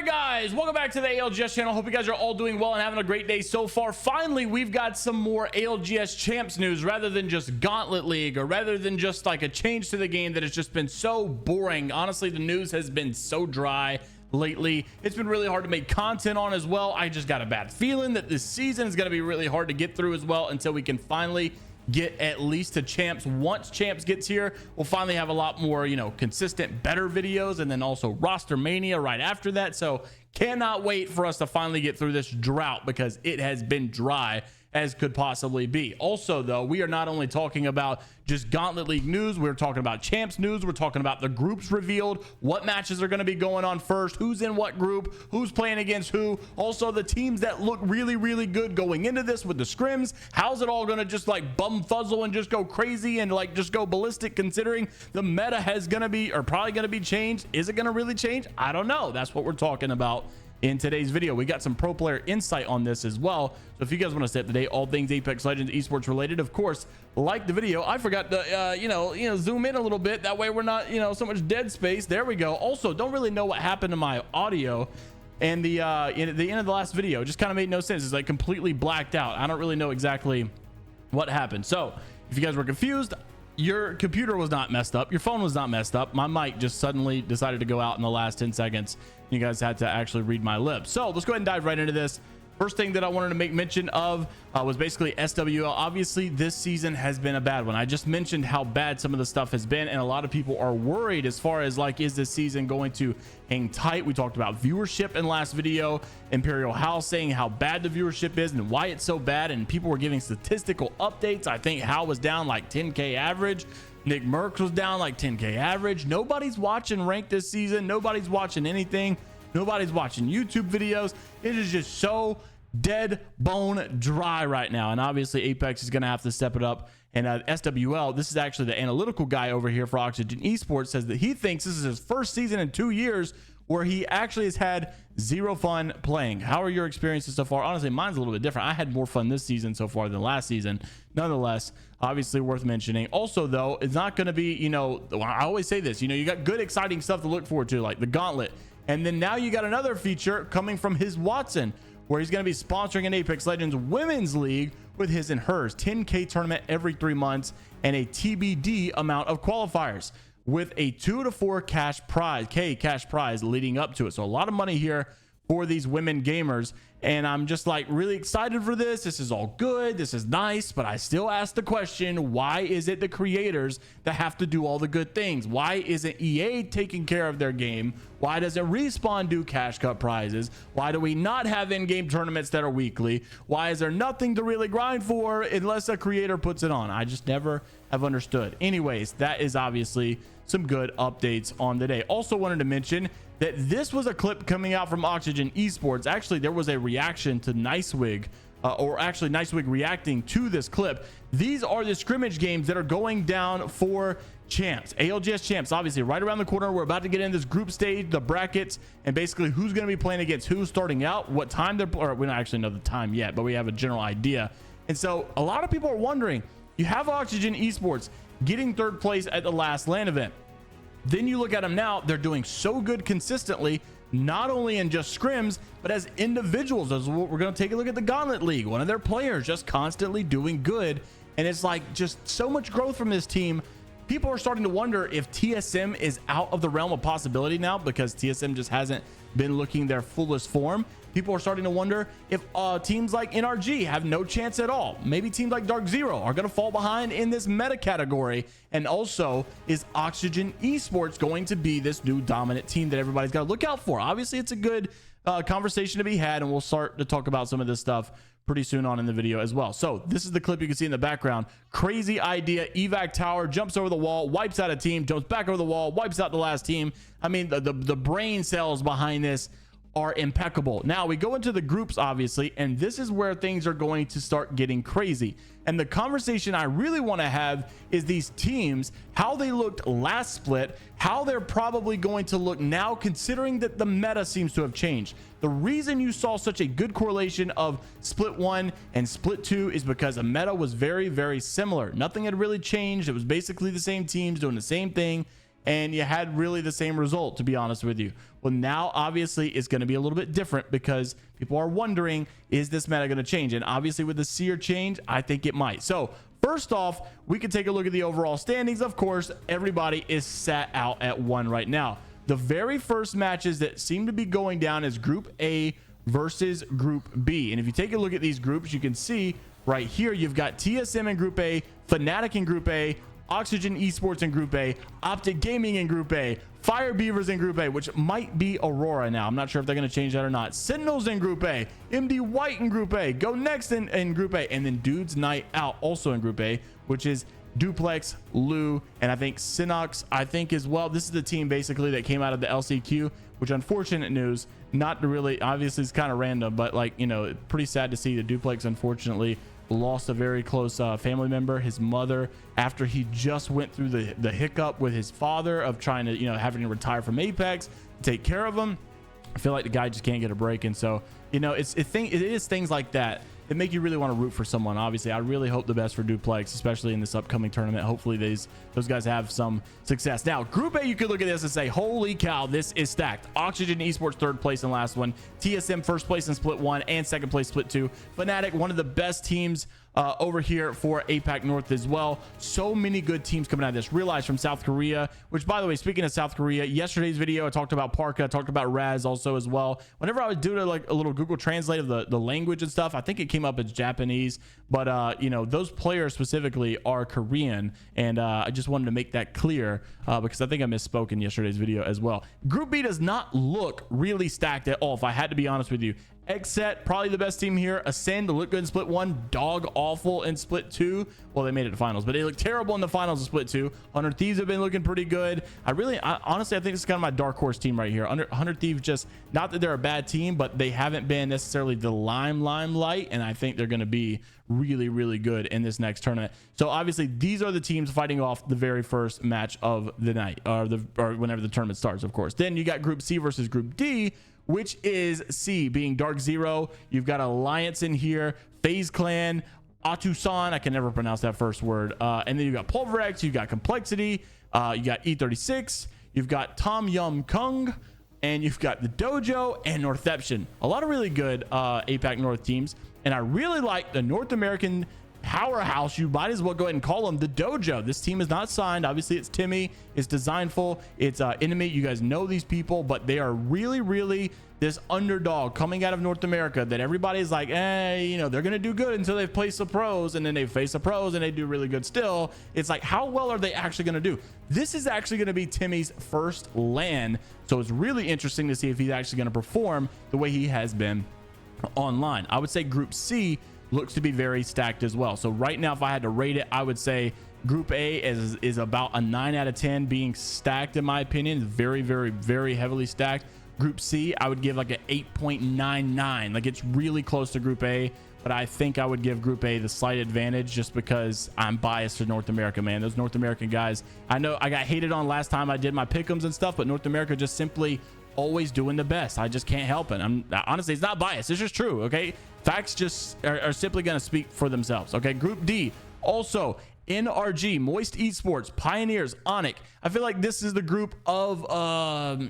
right, guys, welcome back to the ALGS channel. Hope you guys are all doing well and having a great day so far. Finally, we've got some more ALGS champs news rather than just Gauntlet League, or rather than just like a change to the game that has just been so boring. Honestly, the news has been so dry lately. It's been really hard to make content on as well. I just got a bad feeling that this season is going to be really hard to get through as well until we can finally get at least to champs. Once champs gets here, we'll finally have a lot more, you know, consistent, better videos, and then also roster mania right after that. So cannot wait for us to finally get through this drought, because it has been dry as could possibly be. Also, though, we are not only talking about just Gauntlet League news, we're talking about champs news. We're talking about the groups revealed, what matches are going to be going on first, who's in what group, who's playing against who. Also, the teams that look really, really good going into this with the scrims. How's it all going to just like bumfuzzle and just go crazy and like just go ballistic, considering the meta has going to be, or probably going to be changed? Is it going to really change? I don't know. That's what we're talking about in today's video. We got some pro player insight on this as well. So if you guys want to stay up to date, all things Apex Legends esports related, of course, like the video. I forgot to you know zoom in a little bit, that way we're not so much dead space. There we go. Also, don't really know what happened to my audio and the in the end of the last video. It just kind of made no sense. It's like completely blacked out. I don't really know exactly what happened. So if you guys were confused, your computer was not messed up, your phone was not messed up, my mic just suddenly decided to go out in the last 10 seconds. You guys had to actually read my lips. So let's go ahead and dive right into this. First thing that I wanted to make mention of was basically SWL. Obviously, this season has been a bad one. I just mentioned how bad some of the stuff has been, and a lot of people are worried as far as like, is this season going to hang tight? We talked about viewership in last video. Imperial House saying how bad the viewership is and why it's so bad, and people were giving statistical updates. I think Hal was down like 10k average. Nick Merckx was down like 10k average. Nobody's watching ranked this season. Nobody's watching anything. Nobody's watching YouTube videos. It is just so dead bone dry right now, and obviously Apex is going to have to step it up. And SWL, this is actually the analytical guy over here for Oxygen Esports, says that he thinks this is his first season in 2 years where he actually has had zero fun playing. How are your experiences so far? Honestly, mine's a little bit different. I had more fun this season so far than last season. Nonetheless, obviously worth mentioning. Also, though, it's not going to be, I always say this, you got good, exciting stuff to look forward to, like the Gauntlet. And then now you got another feature coming from his Watson, where he's going to be sponsoring an Apex Legends Women's League with his and hers 10K tournament every 3 months, and a TBD amount of qualifiers with a 2 to 4 cash prize leading up to it. So a lot of money here for these women gamers, and I'm just like really excited for this. This is all good, this is nice, but I still ask the question, why is it the creators that have to do all the good things? Why isn't EA taking care of their game? Why doesn't Respawn do cash cut prizes? Why do we not have in-game tournaments that are weekly? Why is there nothing to really grind for unless a creator puts it on? I just never have understood. Anyways, that is obviously some good updates on the day. Also wanted to mention that this was a clip coming out from Oxygen Esports. Actually, there was a reaction to Nicewig, or actually Nicewig reacting to this clip. These are the scrimmage games that are going down for champs, ALGS champs. Obviously right around the corner, we're about to get in this group stage, the brackets, and basically who's going to be playing against who starting out, what time they're, or we don't actually know the time yet, but we have a general idea. And so a lot of people are wondering, you have Oxygen Esports getting 3rd place at the last LAN event. Then you look at them now, they're doing so good consistently, not only in just scrims, but as individuals. As we're going to take a look at the Gauntlet League, one of their players just constantly doing good. And it's like just so much growth from this team. People are starting to wonder if TSM is out of the realm of possibility now, because TSM just hasn't been looking their fullest form. People are starting to wonder if teams like NRG have no chance at all. Maybe teams like Dark Zero are going to fall behind in this meta category. And also, is Oxygen Esports going to be this new dominant team that everybody's got to look out for? Obviously, it's a good conversation to be had, and we'll start to talk about some of this stuff pretty soon on in the video as well. So this is the clip you can see in the background. Crazy idea. Evac tower jumps over the wall, wipes out a team, jumps back over the wall, wipes out the last team. I mean, the brain cells behind this are impeccable. Now we go into the groups, obviously, and this is where things are going to start getting crazy. And the conversation I really want to have is these teams, how they looked last split, how they're probably going to look now, considering that the meta seems to have changed. The reason you saw such a good correlation of split 1 and split 2 is because the meta was very, very similar. Nothing had really changed. It was basically the same teams doing the same thing. and you had really the same result, to be honest with you. Well, now obviously it's going to be a little bit different because people are wondering, is this meta going to change? And obviously with the seer change, I think it might. So first off, we can take a look at the overall standings. Of course, everybody is sat out at 1 right now. The very first matches that seem to be going down is Group A versus Group B. And if you take a look at these groups, you can see right here, you've got TSM in Group A, Fnatic in Group A, Oxygen Esports in Group A, Optic Gaming in Group A, Fire Beavers in Group A, which might be Aurora now. I'm not sure if they're going to change that or not. Sentinels in Group A, MD White in Group A, Go Next in Group A, and then Dudes Night Out also in Group A, which is Duplex, Lou, and I think Sinox, I think as well. This is the team basically that came out of the LCQ, which unfortunate news, not really, obviously it's kind of random, but like, you know, pretty sad to see the Duplex unfortunately lost a very close family member, his mother, after he just went through the hiccup with his father of trying to, you know, having to retire from Apex, take care of him. I feel like the guy just can't get a break. And so, you know, it is things like that that make you really want to root for someone. Obviously, I really hope the best for Duplex, especially in this upcoming tournament. Hopefully those guys have some success. Now, Group A, you could look at this and say, holy cow, this is stacked. Oxygen Esports 3rd place in last one, TSM 1st place in split 1 and 2nd place split 2, Fnatic, one of the best teams over here for APAC North as well. So many good teams coming out of this. Realize from South Korea, which by the way, speaking of South Korea, yesterday's video I talked about Parka, talked about Raz also as well. Whenever I would do like a little Google Translate of the language and stuff, I think it came up as Japanese, but you know, those players specifically are Korean, and I just wanted to make that clear because I think I misspoke in yesterday's video as well. Group B does not look really stacked at all, if I had to be honest with you. Xset, probably the best team here. Ascend look good in split 1, dog awful in split 2. Well, they made it to finals, but they look terrible in the finals of split 2. 100 Thieves have been looking pretty good. Honestly, I think this is kind of my dark horse team right here. 100 Thieves, just not that they're a bad team, but they haven't been necessarily the limelight, and I think they're going to be really, really good in this next tournament. So obviously these are the teams fighting off the very first match of the night, or whenever the tournament starts, of course. Then you got Group C versus Group D, which is C being Dark Zero. You've got Alliance in here, FaZe Clan, Atusan, I can never pronounce that first word, and then you got Pulverex, you got Complexity, you got E36, you've got Tom Yum Kung, and you've got the Dojo and Northception. A lot of really good APAC North teams, and I really like the North American powerhouse, you might as well go ahead and call them, the Dojo. This team is not signed. Obviously it's Timmy, it's Designful, it's Enemy. You guys know these people, but they are really this underdog coming out of North America that everybody's like, you know, they're gonna do good until they face the pros, and then they face the pros and they do really good still. It's like, how well are they actually gonna do? This is actually gonna be Timmy's first LAN, so it's really interesting to see if he's actually gonna perform the way he has been online. I would say Group C looks to be very stacked as well. So right now, if I had to rate it, I would say Group A is about a 9 out of 10 being stacked, in my opinion. Very heavily stacked. Group C, I would give like an 8.99. Like, it's really close to Group A, but I think I would give Group A the slight advantage just because I'm biased to North America, man. Those North American guys, I know I got hated on last time I did my pick'ems and stuff, but North America just simply always doing the best. I just can't help it. Honestly, it's not biased, it's just true. Okay, facts just are simply going to speak for themselves. Okay, Group D, also NRG, Moist Esports, Pioneers, Onyx. I feel like this is the group of a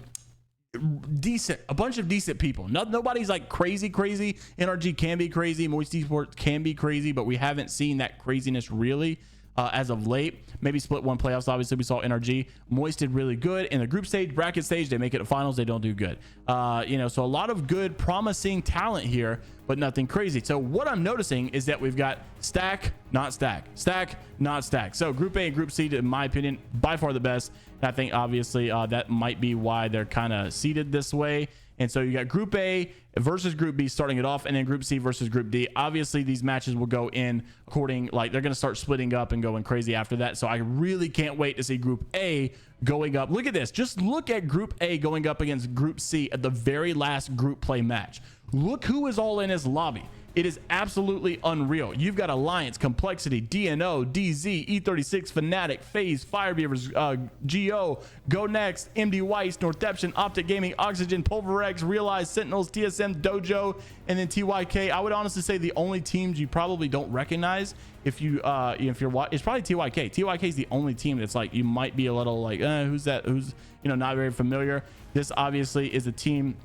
bunch of decent people. Nobody's like crazy. NRG can be crazy, Moist Esports can be crazy, but we haven't seen that craziness really as of late. Maybe split 1 playoffs, obviously we saw NRG. Moist did really good in the group stage, bracket stage, they make it to finals, they don't do good. You know, so a lot of good promising talent here, but nothing crazy. So what I'm noticing is that we've got stack, not stack, stack, not stack. So Group A and Group C, in my opinion, by far the best. And I think obviously that might be why they're kind of seated this way. And so you got Group A versus Group B starting it off, and then Group C versus Group D. Obviously, these matches will go in according, like they're going to start splitting up and going crazy after that. So I really can't wait to see Group A going up. Look at this. Just look at Group A going up against Group C at the very last group play match. Look who is all in his lobby. It is absolutely unreal. You've got Alliance, Complexity, DNO, DZ, E36, Fnatic, FaZe, Firebeavers, GO, Go Next, MD Weiss, Northeption, Optic Gaming, Oxygen, Pulverex, Realize, Sentinels, TSM, Dojo, and then TYK. I would honestly say the only teams you probably don't recognize if you're it's probably TYK. TYK is the only team that's like you might be a little like who's that? Who's not very familiar. This obviously is a team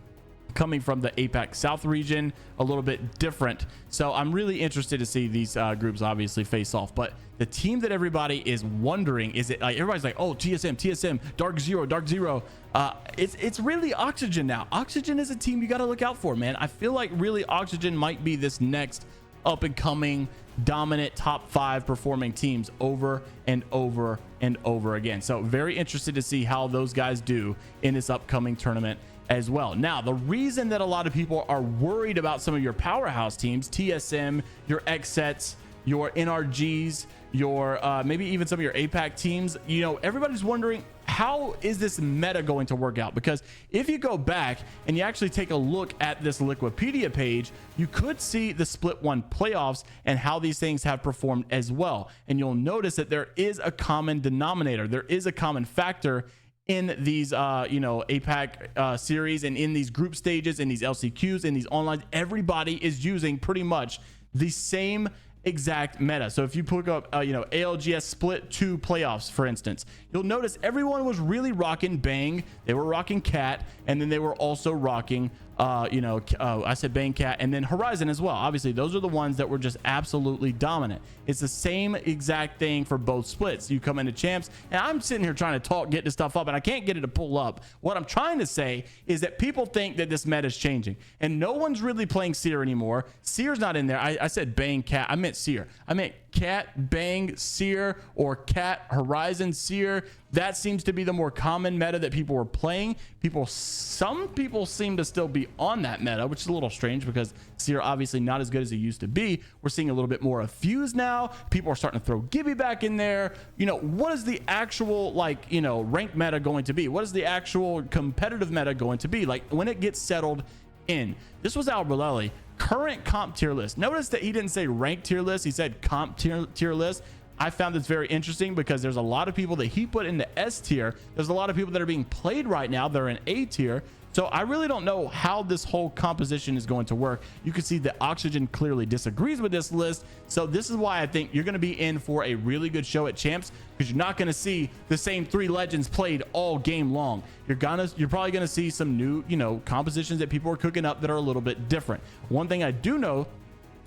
coming from the APAC South region, a little bit different. So I'm really interested to see these groups obviously face off. But the team that everybody is wondering, is it like everybody's like, oh, TSM, Dark Zero. It's really Oxygen now. Oxygen is a team you got to look out for, man. I feel like really Oxygen might be this next up and coming dominant top 5 performing teams over and over and over again. So very interested to see how those guys do in this upcoming tournament as well. Now, the reason that a lot of people are worried about some of your powerhouse teams, TSM, your XSETs, your NRGs, your maybe even some of your APAC teams, everybody's wondering, how is this meta going to work out? Because if you go back and you actually take a look at this Liquipedia page, you could see the Split 1 playoffs and how these things have performed as well. And you'll notice that there is a common denominator. There is a common factor in these APAC series and in these group stages, in these LCQs, in these online. Everybody is using pretty much the same exact meta. So if you pick up ALGS Split 2 playoffs, for instance, you'll notice everyone was really rocking Bang, they were rocking Cat, and then they were also rocking I said Bang, Cat, and then Horizon as well. Obviously those are the ones that were just absolutely dominant. It's the same exact thing for both splits. You come into champs, and I'm sitting here trying to get this stuff up and I can't get it to pull up. What I'm trying to say is that people think that this meta is changing and no one's really playing Seer anymore. Seer's not in there. I said Bang, Cat, I meant Seer. I meant Cat, Bang, Seer, or Cat, Horizon, Seer. That seems to be the more common meta that people were playing. Some people seem to still be on that meta, which is a little strange because Seer obviously not as good as it used to be. We're seeing a little bit more of Fuse now. People are starting to throw Gibby back in there. What is the actual ranked meta going to be? What is the actual competitive meta going to be like when it gets settled in? This was Albralelie, current comp tier list. Notice that he didn't say ranked tier list, he said comp tier list. I found this very interesting because there's a lot of people that he put into S tier. There's a lot of people that are being played right now, they're in A tier. So I really don't know how this whole composition is going to work. You can see that Oxygen clearly disagrees with this list. So this is why I think you're going to be in for a really good show at champs, because you're not going to see the same 3 legends played all game long. You're probably going to see some new, compositions that people are cooking up that are a little bit different. One thing I do know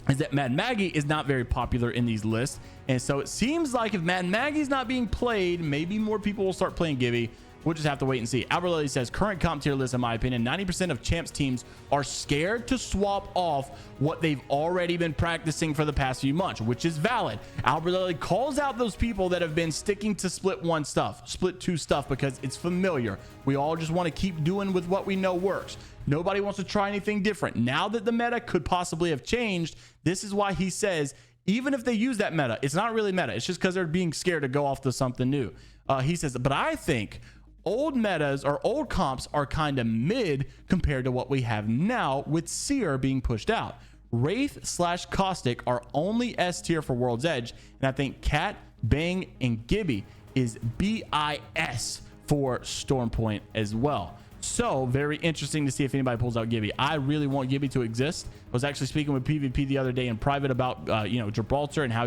is that Mad Maggie is not very popular in these lists. And so it seems like if Mad Maggie's not being played, maybe more people will start playing Gibby. We'll just have to wait and see. Albralelie says current comp tier list, in my opinion, 90% of champs teams are scared to swap off what they've already been practicing for the past few months, which is valid. Albralelie calls out those people that have been sticking to split 1 stuff, split 2 stuff, because it's familiar. We all just want to keep doing with what we know works. Nobody wants to try anything different. Now that the meta could possibly have changed, this is why he says, even if they use that meta, it's not really meta. It's just because they're being scared to go off to something new. He says, but I think old metas or old comps are kind of mid compared to what we have now, with Seer being pushed out. Wraith/Caustic are only S tier for World's Edge, and I think Cat, Bang, and Gibby is BIS for Stormpoint as well. So very interesting to see if anybody pulls out Gibby. I really want Gibby to exist. I was actually speaking with PvP the other day in private about Gibraltar and how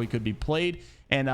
he could be played, and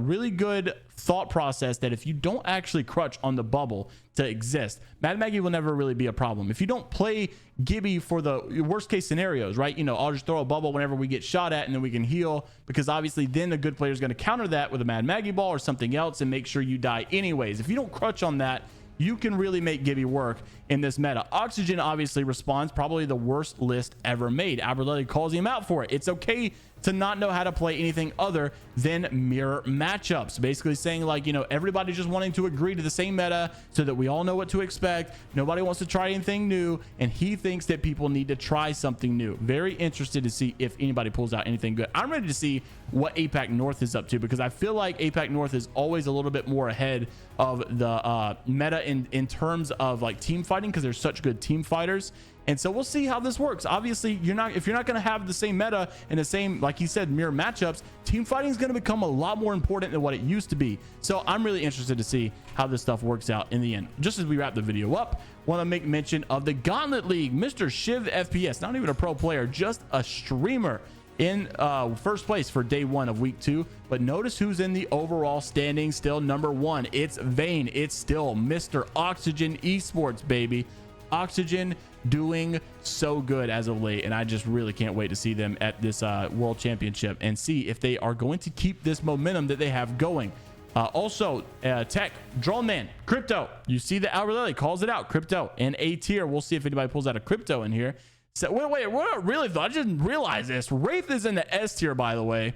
really good thought process that if you don't actually crutch on the bubble to exist, Mad Maggie will never really be a problem. If you don't play Gibby for the worst case scenarios, right? I'll just throw a bubble whenever we get shot at and then we can heal, because obviously then the good player is going to counter that with a Mad Maggie ball or something else and make sure you die anyways. If you don't crutch on that, you can really make Gibby work in this meta. Oxygen obviously responds, probably the worst list ever made. Albralelie calls him out for it. It's okay to not know how to play anything other than mirror matchups, basically saying like, everybody just wanting to agree to the same meta so that we all know what to expect. Nobody wants to try anything new, and he thinks that people need to try something new. Very interested to see if anybody pulls out anything good. I'm ready to see what APAC North is up to, because I feel like APAC North is always a little bit more ahead of the meta in terms of like team fighting, because they're such good team fighters. And so we'll see how this works. Obviously, if you're not going to have the same meta and the same, like he said, mirror matchups, team fighting is going to become a lot more important than what it used to be. So I'm really interested to see how this stuff works out in the end. Just as we wrap the video up, want to make mention of the Gauntlet League. Mr. Shiv FPS, not even a pro player, just a streamer, in first place for day 1 of week 2. But notice who's in the overall standing still. Number 1, it's Vayne. It's still Mr. Oxygen Esports, baby. Oxygen doing so good as of late, and I just really can't wait to see them at this world championship and see if they are going to keep this momentum that they have going. Also, Tech, Drone Man, Crypto, you see the Albralelie calls it out, Crypto and A tier. We'll see if anybody pulls out a Crypto in here. So wait, what? Really? I didn't realize this. Wraith is in the S tier, by the way.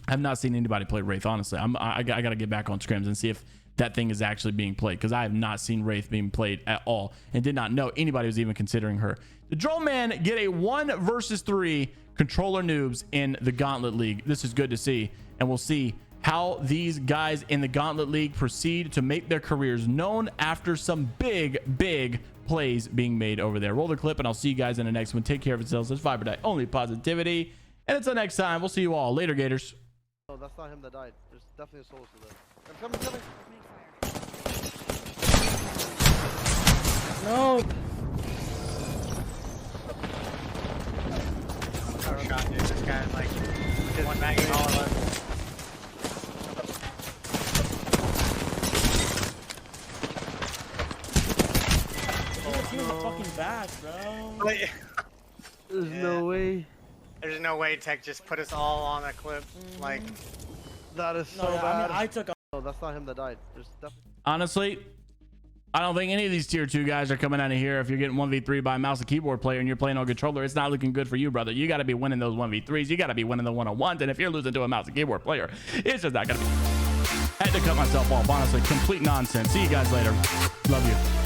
I've not seen anybody play Wraith, honestly. I gotta get back on scrims and see if that thing is actually being played, because I have not seen Wraith being played at all and did not know anybody was even considering her. The Drone Man get a 1 versus 3 controller noobs in the Gauntlet League. This is good to see, and we'll see how these guys in the Gauntlet League proceed to make their careers known after some big plays being made over there. Roll the clip, and I'll see you guys in the next one. Take care of yourselves. It's Fiber Day, only positivity, and until next time, we'll see you all later, Gators. No, that's not him that died. There's definitely a solo there. I'm coming. No. Oh, shot, dude. This guy's like one bagging all of us. Fucking back, bro. There's no way. There's no way Tech just put us all on a clip. Like, that is so No, yeah, bad. I mean, I took. No, that's not him that died. There's definitely. Honestly, I don't think any of these tier 2 guys are coming out of here. If you're getting 1v3 by a mouse and keyboard player and you're playing on controller, it's not looking good for you, brother. You got to be winning those 1v3s. You got to be winning the 1-on-1s. And if you're losing to a mouse and keyboard player, it's just not going to be. I had to cut myself off, honestly. Complete nonsense. See you guys later. Love you.